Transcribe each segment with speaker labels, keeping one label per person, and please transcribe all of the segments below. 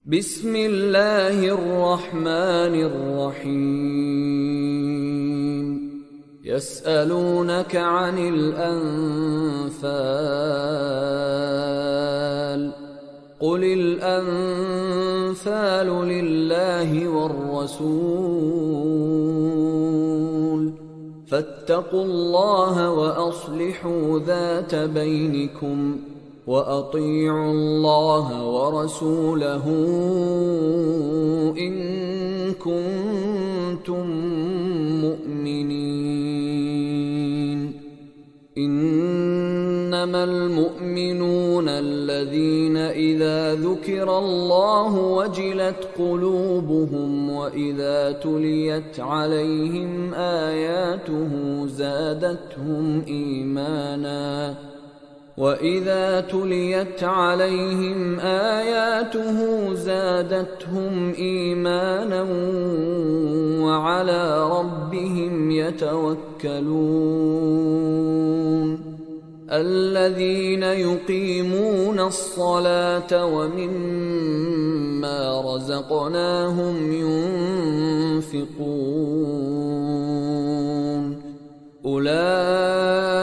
Speaker 1: بسم الله الرحمن الرحيم يسألونك عن الأنفال قل الأنفال لله والرسول فاتقوا الله وأصلحوا ذات بينكم وأطيعوا الله ورسوله إن كنتم مؤمنين إنما المؤمنون الذين إذا ذكر الله وجلت قلوبهم وإذا تليت عليهم آياته زادتهم إيمانا وعلى ربهم يتوكلون الذين يقيمون الصلاة ومما رزقناهم ينفقون أولئك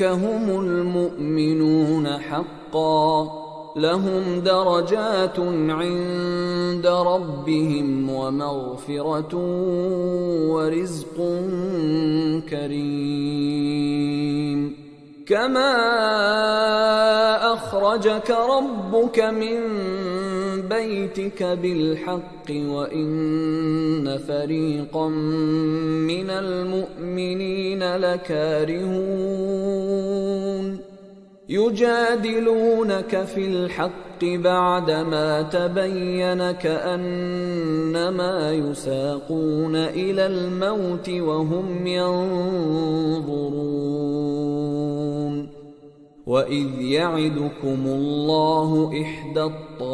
Speaker 1: هم المؤمنون حقا لهم درجات عند ربهم ومغفرة ورزق كريم كما أخرجك ربك من بيتك بالحق وإن فريقا من المؤمنين لكارهون يجادلونك في الحق بعدما تبين كأنما يساقون إلى الموت وهم ينظرون وإذ يعدكم الله إحدى الطائفتين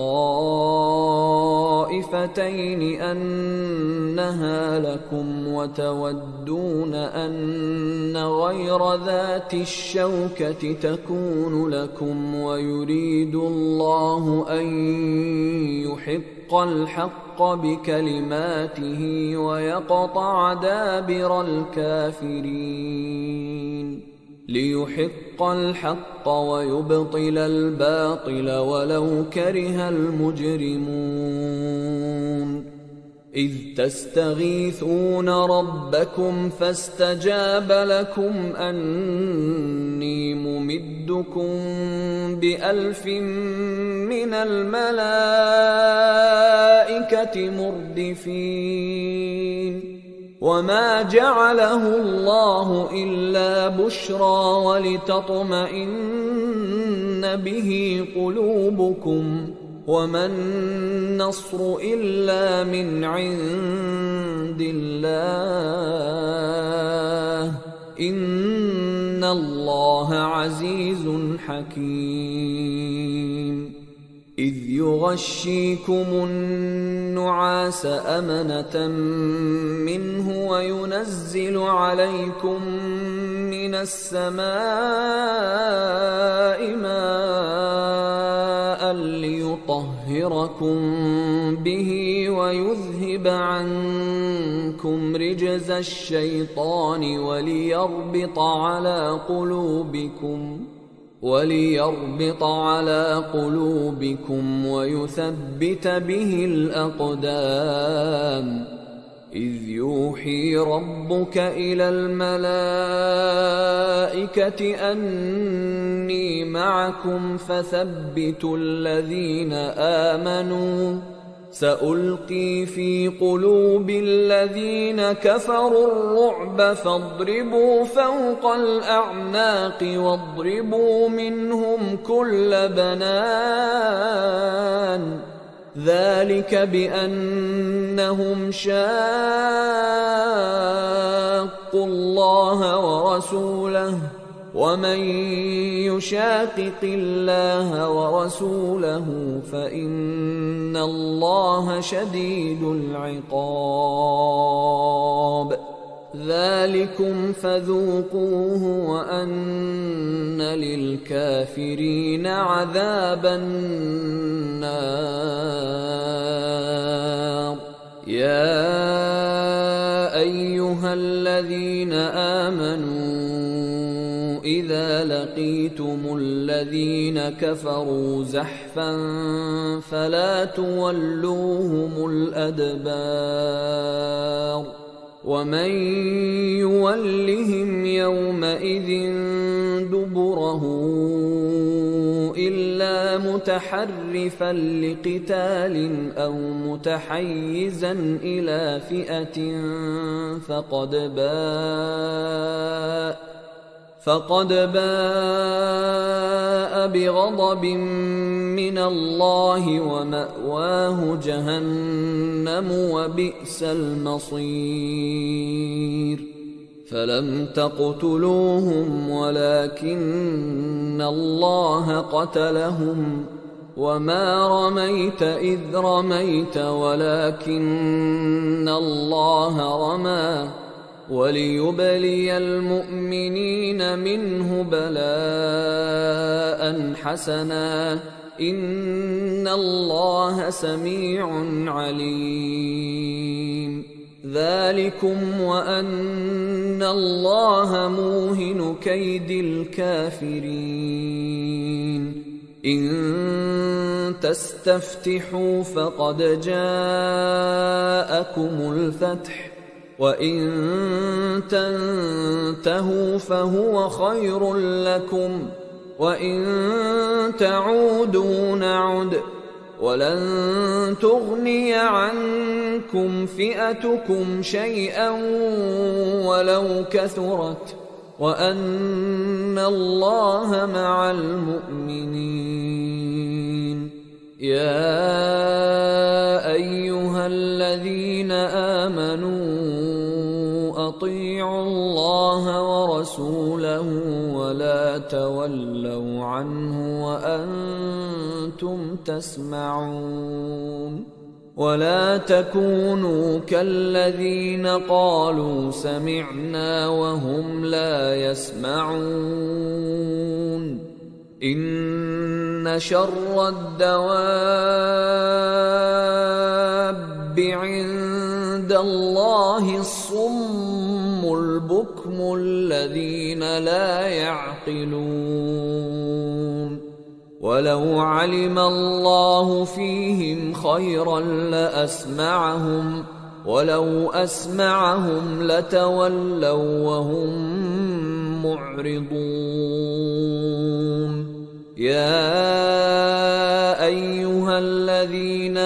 Speaker 1: أنها لكم وتودون أن غير ذات الشوكة تكون لكم ويريد الله أن يحق الحق بكلماته ويقطع دابر الكافرين ليحق الحق ويبطل الباطل ولو كره المجرمون إذ تستغيثون ربكم فاستجاب لكم أني ممدكم ب1000 من الملائكة مردفين وما جعله الله إلا بشرى ولتطمئن به قلوبكم وما النصر إلا من عند الله إن الله عزيز حكيم إذ يغشيكم النعاس أمنة منه وينزل عليكم من السماء ماء ليطهركم به ويذهب عنكم رجز الشيطان وليربط على قلوبكم ويثبت به الأقدام إذ يوحي ربك إلى الملائكة أني معكم فثبتوا الذين آمنوا سألقي في قلوب الذين كفروا الرعب فاضربوا فوق الأعناق واضربوا منهم كل بنان ذلك بأنهم شاقوا الله ورسوله ومن يشاقق الله ورسوله فإن الله شديد العقاب ذلكم فذوقوه وأن للكافرين عذاب النار. الذين آمنوا إذا لقيتم الذين كفروا زحفا فلا تولوهم الأدبار ومن يولهم يومئذ دبره إلا متحرفا لقتال أو متحيزا إلى فئة فقد باء بغضب من الله ومأواه جهنم وبئس المصير فلم تقتلوهم ولكن الله قتلهم وما رميت إذ رميت ولكن الله رمى وليبلي المؤمنين منه بلاء حسنا إن الله سميع عليم ذلكم وأن الله موهن كيد الكافرين إن تستفتحوا فقد جاءكم الفتح وإن تنتهوا فهو خير لكم وإن تعودوا نعد ولن تغني عنكم فئتكم شيئا ولو كثرت وأن الله مع المؤمنين يا أيها الذين آمنوا أطيعوا الله ورسوله ولا تولوا عنه وأنتم تسمعون ولا تكونوا كالذين قالوا سمعنا وهم لا يسمعون إن شر الدواب عند الله الصم البكم الذين لا يعقلون ولو علم الله فيهم خيرا لأسمعهم ولو أسمعهم لتولوا وهم معرضون يا أيها الذين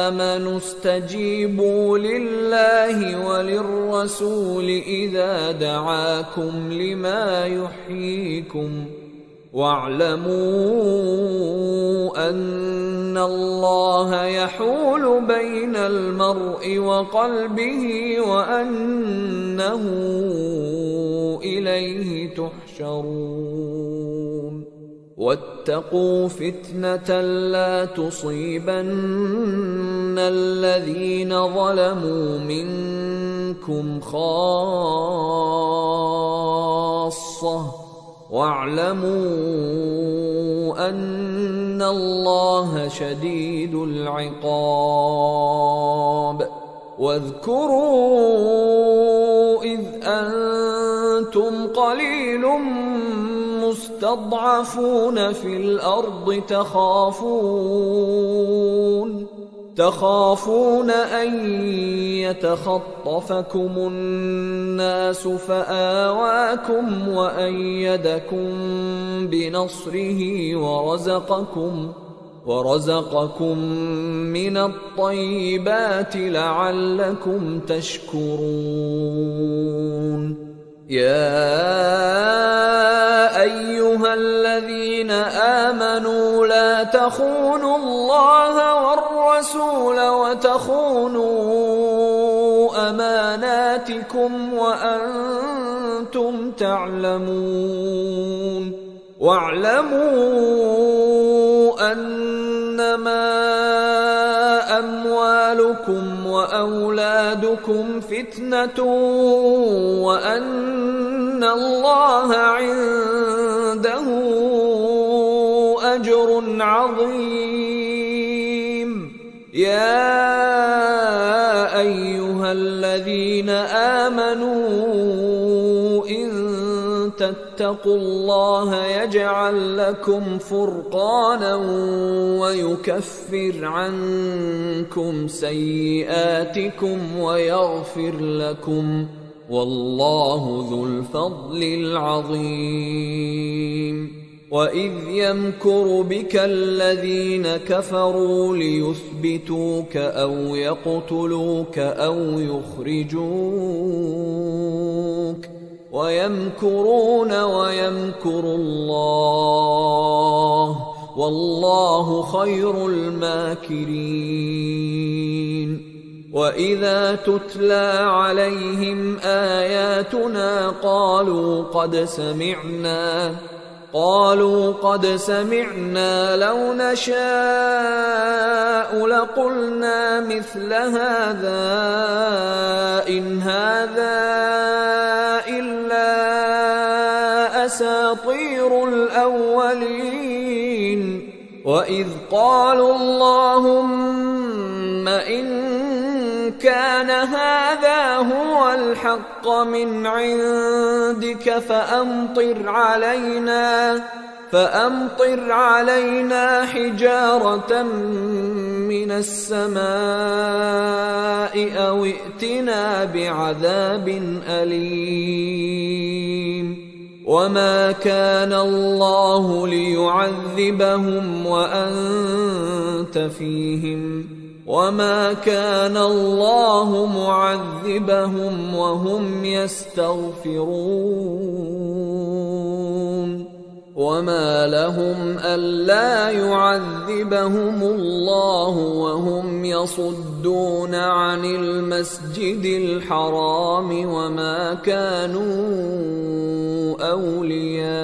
Speaker 1: آمنوا استجيبوا لله وللرسول إذا دعاكم لما يحييكم واعلموا أن الله يحول بين المرء وقلبه وأنه إليه تحشرون واتقوا فتنة لا تصيبن الذين ظلموا منكم خاصة واعلموا أن الله شديد العقاب واذكروا إذ أنتم قليل مستضعفون في الأرض تخافون أن يتخطفكم الناس فآواكم وأيدكم بنصره ورزقكم من الطيبات لعلكم تشكرون يا أيها الذين آمنوا لا تخونوا الله والرسول وتخونوا أماناتكم وأنتم تعلمون واعلموا أنما أموالكم وأولادكم فتنة وأن الله عنده أجر عظيم يا أيها الذين آمنوا فاتقوا الله يجعل لكم فرقانا ويكفر عنكم سيئاتكم ويغفر لكم، والله ذو الفضل العظيم. وإذ يمكر بك الذين كفروا ليثبتوك أو يقتلوك أو يخرجوك ويمكرون ويمكر الله والله خير الماكرين. وإذا تتلى عليهم آياتنا قالوا قد سمعنا لو نشاء لقلنا مثل هذا إن هذا إلا أساطير الأولين. وإذ قالوا اللهم إن كان هذا هو الحق من عندك فأمطر علينا حجارة من السماء أو ائتنا بعذاب أليم. وما كان الله ليعذبهم وأنت فيهم وما كان الله معذبهم وهم يستغفرون. وما لهم ألا يعذبهم الله وهم يصدون عن المسجد الحرام وما كانوا أولياءه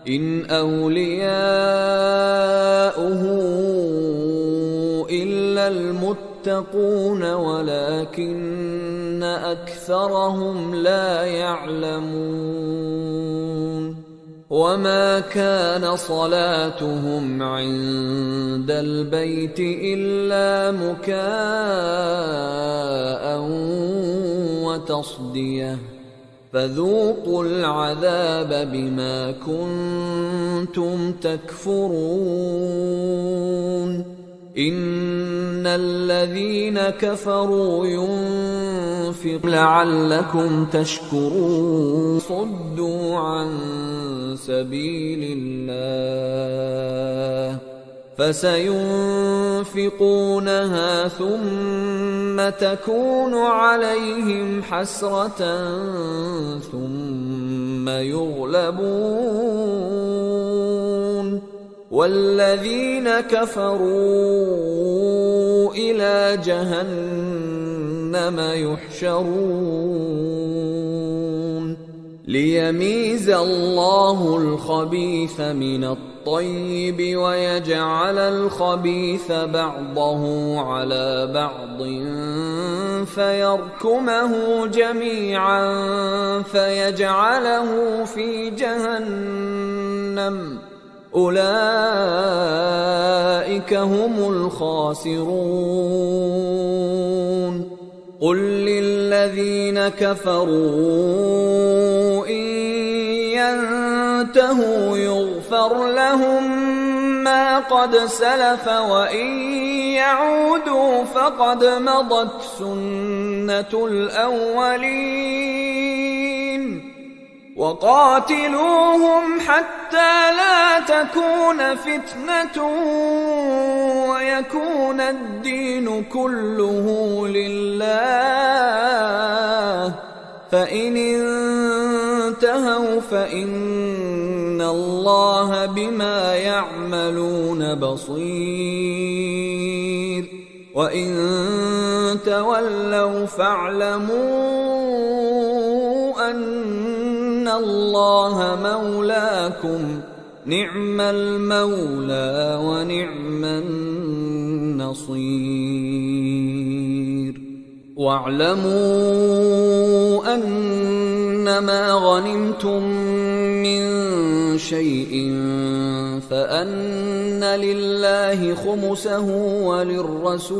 Speaker 1: إن أولياؤه إلا المتقون ولكن أكثرهم لا يعلمون. وما كان صلاتهم عند البيت إلا مكاء وتصدية فذوقوا العذاب بما كنتم تكفرون. إن الذين كفروا ينفقون لعلكم تشكرون صدوا عن سبيل الله فسينفقونها ثم تكون عليهم حسرة ثم يغلبون والذين كفروا إلى جهنم يحشرون ليميز الله الخبيث من الطيب ويجعل الخبيث بعضه على بعض فيركمه جميعا فيجعله في جهنم أولئك هم الخاسرون. قل للذين كفروا إن ينتهوا يغفر لهم ما قد سلف وإن يعودوا فقد مضت سنة الأولين وقاتلوهم حتى لا تكون فتنة ويكون الدين كله لله فإن انتهوا فإن الله بما يعملون بصير وإن تولوا فاعلموا أن الله مولاكم نعم المولى ونعم النصير. واعلموا أنما غنمتم من شيء فأن لله خمسه وللرسول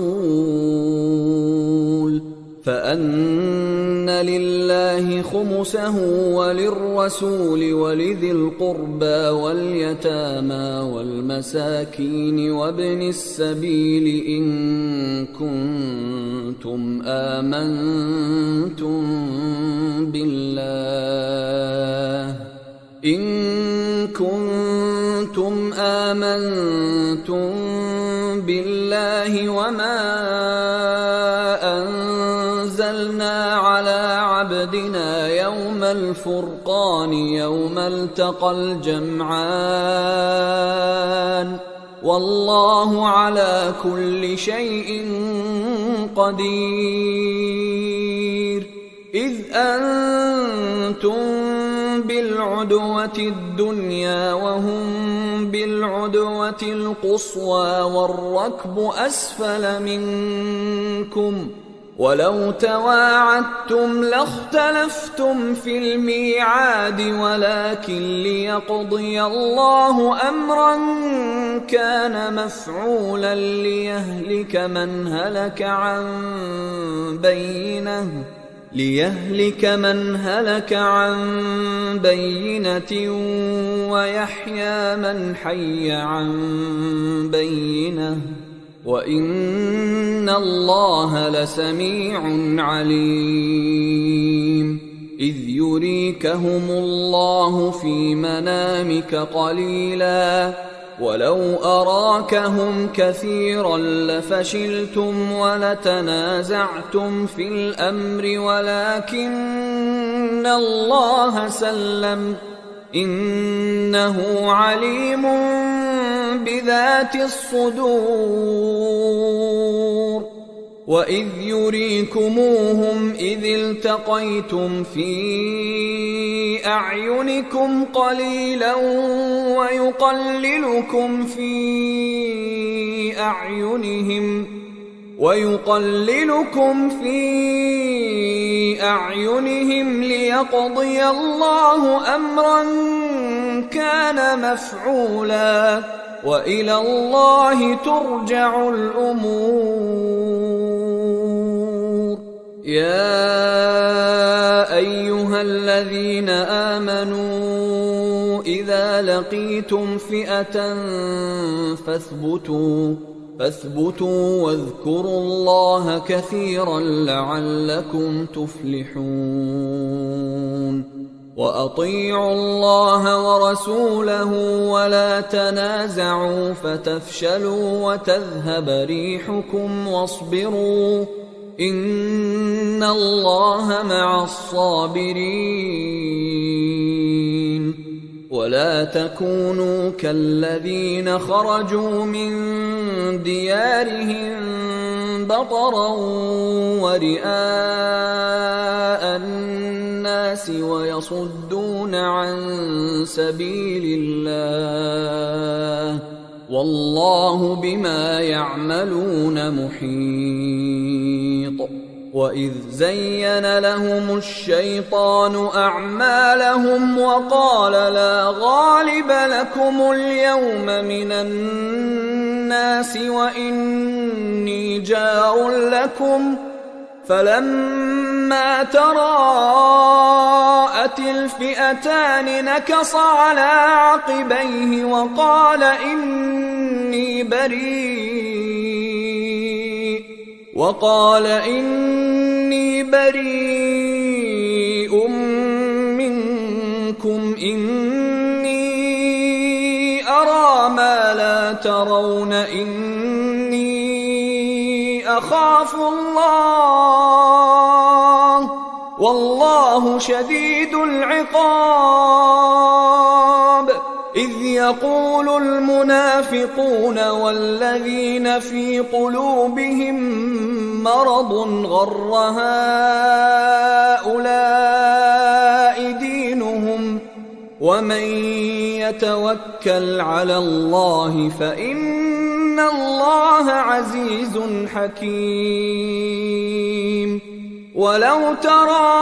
Speaker 1: فأن لله خمسه وللرسول ولذي القربى واليتامى والمساكين وابن السبيل إن كنتم آمنتم بالله وما أنزلنا على عبدنا يوم الفرقان يوم التقى الجمعان والله على كل شيء قدير. إذ أنتم بالعدوة الدنيا وهم بالعدوة القصوى والركب أسفل منكم ولو تواعدتم لاختلفتم في الميعاد ولكن ليقضي الله أمرا كان مفعولا ليهلك من هلك عن بينة ويحيى من حي عن بينة وإن الله لسميع عليم. إذ يريكهم الله في منامك قليلا ولو أراكهم كثيرا لفشلتم ولتنازعتم في الأمر ولكن الله سلم إنه عليم بذات الصدور. وإذ يريكموهم إذ التقيتم في أعينكم قليلا ويقللكم في أعينهم ليقضي الله أمرا كان مفعولا وإلى الله ترجع الأمور. يا أيها الذين آمنوا إذا لقيتم فئة فاثبتوا واذكروا الله كثيرا لعلكم تفلحون. وأطيعوا الله ورسوله ولا تنازعوا فتفشلوا وتذهب ريحكم واصبروا إن الله مع الصابرين. ولا تكونوا كالذين خرجوا من ديارهم بطرا ورئاء الناس ويصدون عن سبيل الله والله بما يعملون محيط. وإذ زين لهم الشيطان أعمالهم وقال لا غالب لكم اليوم من الناس وإني جار لكم فلما تراءت الفئتان نكص على عقبيه وقال إني بريء منكم إني أرى ما لا ترون إني أخاف الله والله شديد العقاب. إذ يقول المنافقون والذين في قلوبهم مرض غر هؤلاء دينهم ومن يتوكل على الله فإن الله عزيز حكيم. ولو ترى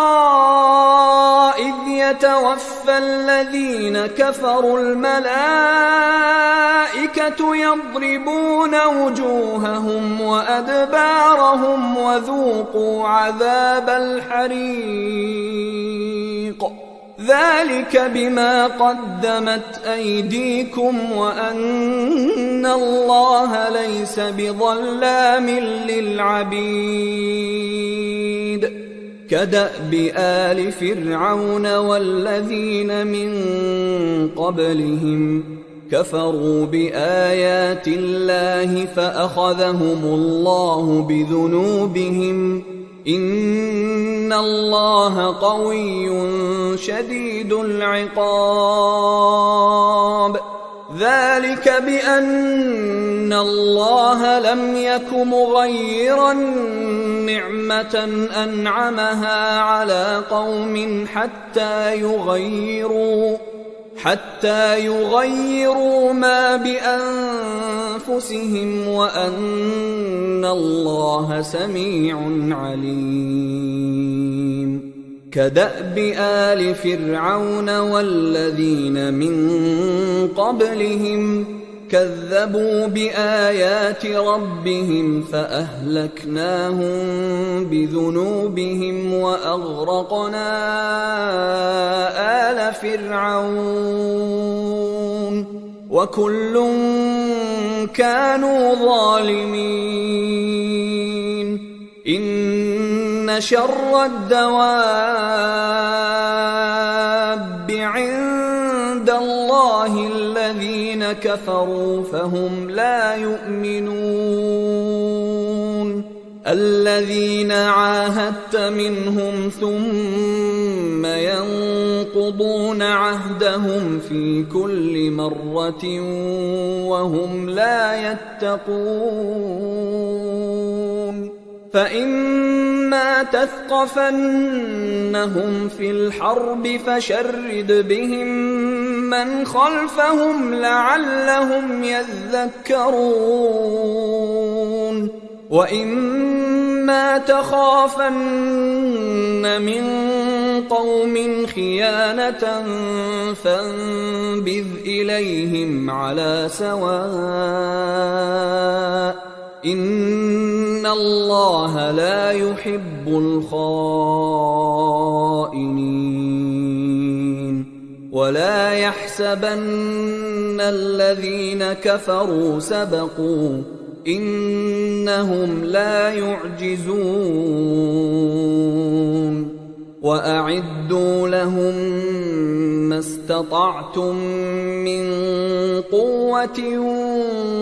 Speaker 1: إذ يتوفى يتوفى الذين كفروا الملائكة يضربون وجوههم وأدبارهم وذوقوا عذاب الحريق ذلك بما قدمت أيديكم وأن الله ليس بظلام للعبيد كدأب آل فرعون والذين من قبلهم كفروا بآيات الله فأخذهم الله بذنوبهم إن الله قوي شديد العقاب ذلك بأن الله لم يك مغيرا نعمة أنعمها على قوم حتى يغيروا ما بأنفسهم وأن الله سميع عليم كدأب آل فرعون والذين من قبلهم كذبوا بآيات ربهم فأهلكناهم بذنوبهم وأغرقنا آل فرعون وكل كانوا ظالمين إن شر الدواب عند الله الذين كفروا فهم لا يؤمنون الذين عاهدت منهم ثم ينقضون عهدهم في كل مرة وهم لا يتقون فإما تثقفنهم في الحرب فشرد بهم من خلفهم لعلهم يذكرون وإما تخافن من قوم خيانة فانبذ إليهم على سواء إن الله لا يحب الخائنين ولا يحسبن الذين كفروا سبقوا إنهم لا يعجزون وأعدوا لهم ما استطعتم من قوة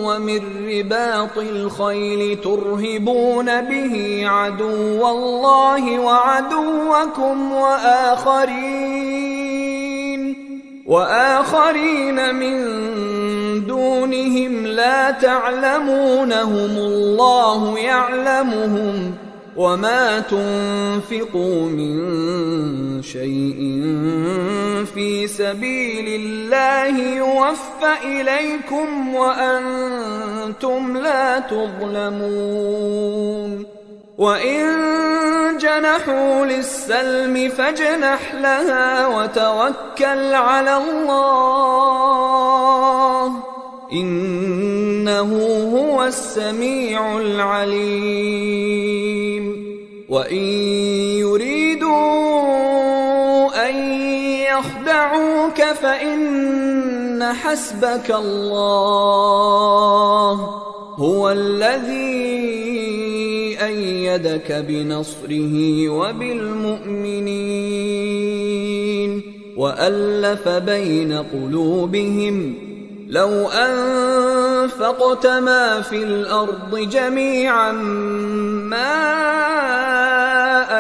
Speaker 1: ومن رباط الخيل ترهبون به عدو الله وعدوكم وآخرين من دونهم لا تعلمونهم الله يعلمهم وما تنفقوا من شيء في سبيل الله يوفى إليكم وأنتم لا تظلمون وإن جنحوا للسلم فاجنح لها وتوكل على الله إنه هو السميع العليم وإن يريدوا أن يخدعوك فإن حسبك الله هو الذي أيدك بنصره وبالمؤمنين وألف بين قلوبهم لو أنفقت ما في الأرض جميعا ما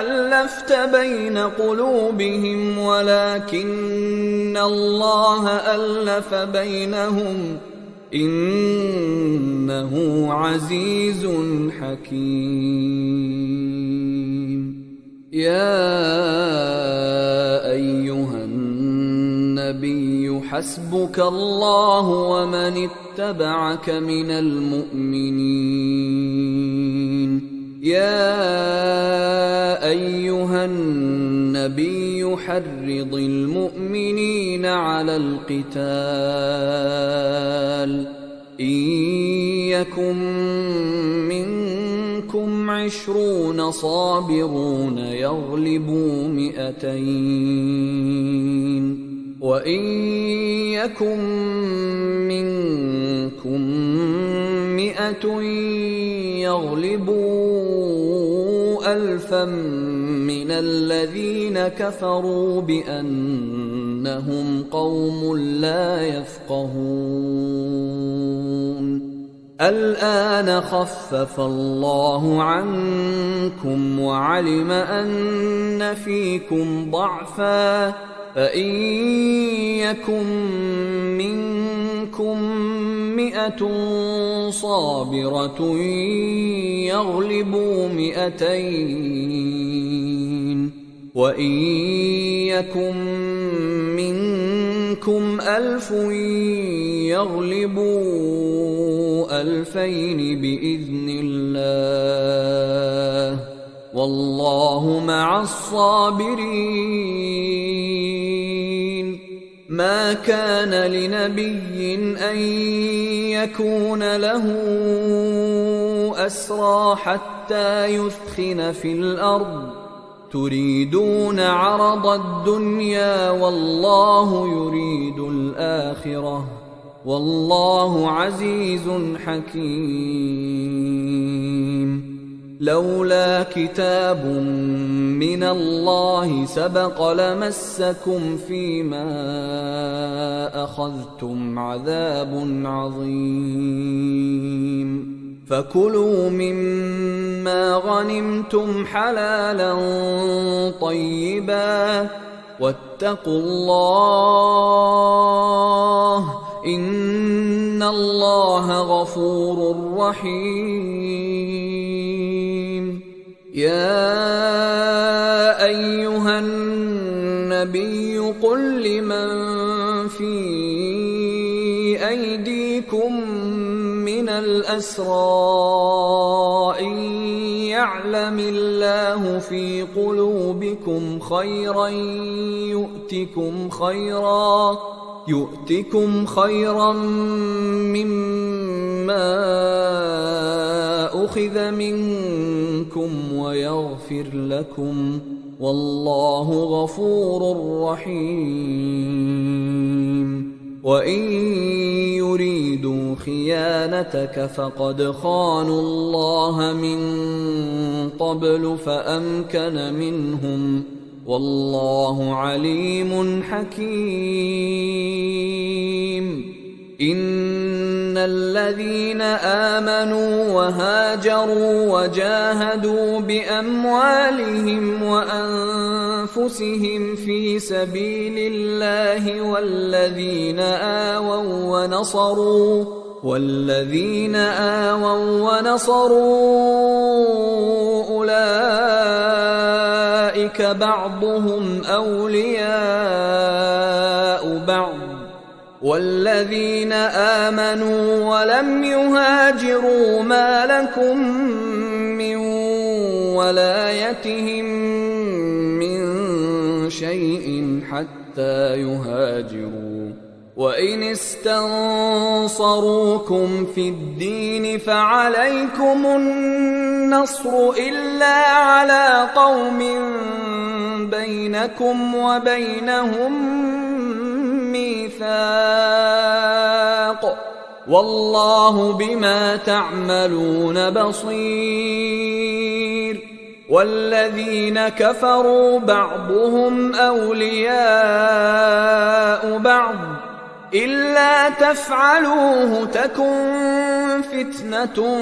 Speaker 1: ألفت بين قلوبهم ولكن الله ألف بينهم إنه عزيز حكيم يا أيها النبي حسبك الله ومن اتبعك من المؤمنين يا أيها النبي حرض المؤمنين على القتال إن يكن منكم 20 صابرون يغلبوا 200 وإن يكن منكم 100 يغلبوا 1000 من الذين كفروا بأنهم قوم لا يفقهون الآن خفف الله عنكم وعلم أن فيكم ضعفا فإن يكن منكم 100 صابرة يغلبوا 200 وإن يكن منكم 1000 يغلبوا 2000 بإذن الله والله مع الصابرين ما كان لنبي أن يكون له أسرى حتى يثخن في الأرض تريدون عرض الدنيا والله يريد الآخرة والله عزيز حكيم لولا كتاب من الله سبق لمسكم فيما أخذتم عذاب عظيم فكلوا مما غنمتم حلالا طيبا واتقوا الله إن الله غفور رحيم يا أيها النبي قل لمن في أيديكم من الأسرى إن يعلم الله في قلوبكم خيرا يؤتكم خيرا مما أخذ منكم ويغفر لكم والله غفور رحيم وإن يريدوا خيانتك فقد خانوا الله من قبل فأمكن منهم والله عليم حكيم إن الذين آمنوا وهاجروا وجاهدوا بأموالهم وأنفسهم في سبيل الله والذين آووا ونصروا أولئك بعضهم أولياء بعض والذين آمنوا ولم يهاجروا ما لكم من ولايتهم من شيء حتى يهاجروا وإن استنصروكم في الدين فعليكم النصر إلا على قوم بينكم وبينهم ميثاق والله بما تعملون بصير والذين كفروا بعضهم أولياء بعض إلا تفعلوه تكن فتنة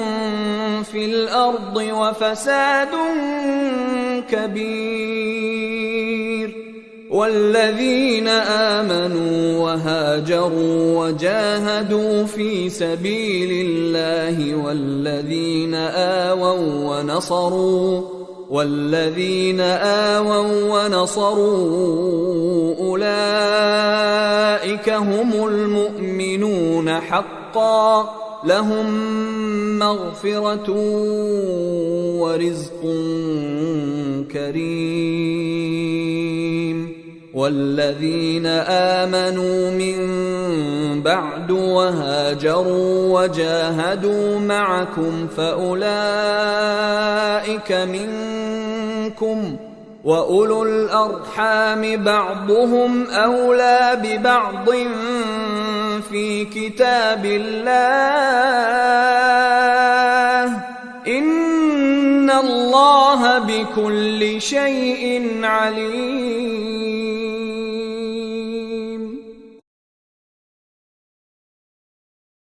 Speaker 1: في الأرض وفساد كبير والذين آمنوا وهاجروا وجاهدوا في سبيل الله والذين آووا ونصروا أولئك هم المؤمنون حقا لهم مغفرة ورزق كريم. والذين آمنوا من بعد وهاجروا وجاهدوا معكم فأولئك منكم، وأولو الأرحام بعضهم أولى ببعض في كتاب الله، إن الله بكل شيء عليم.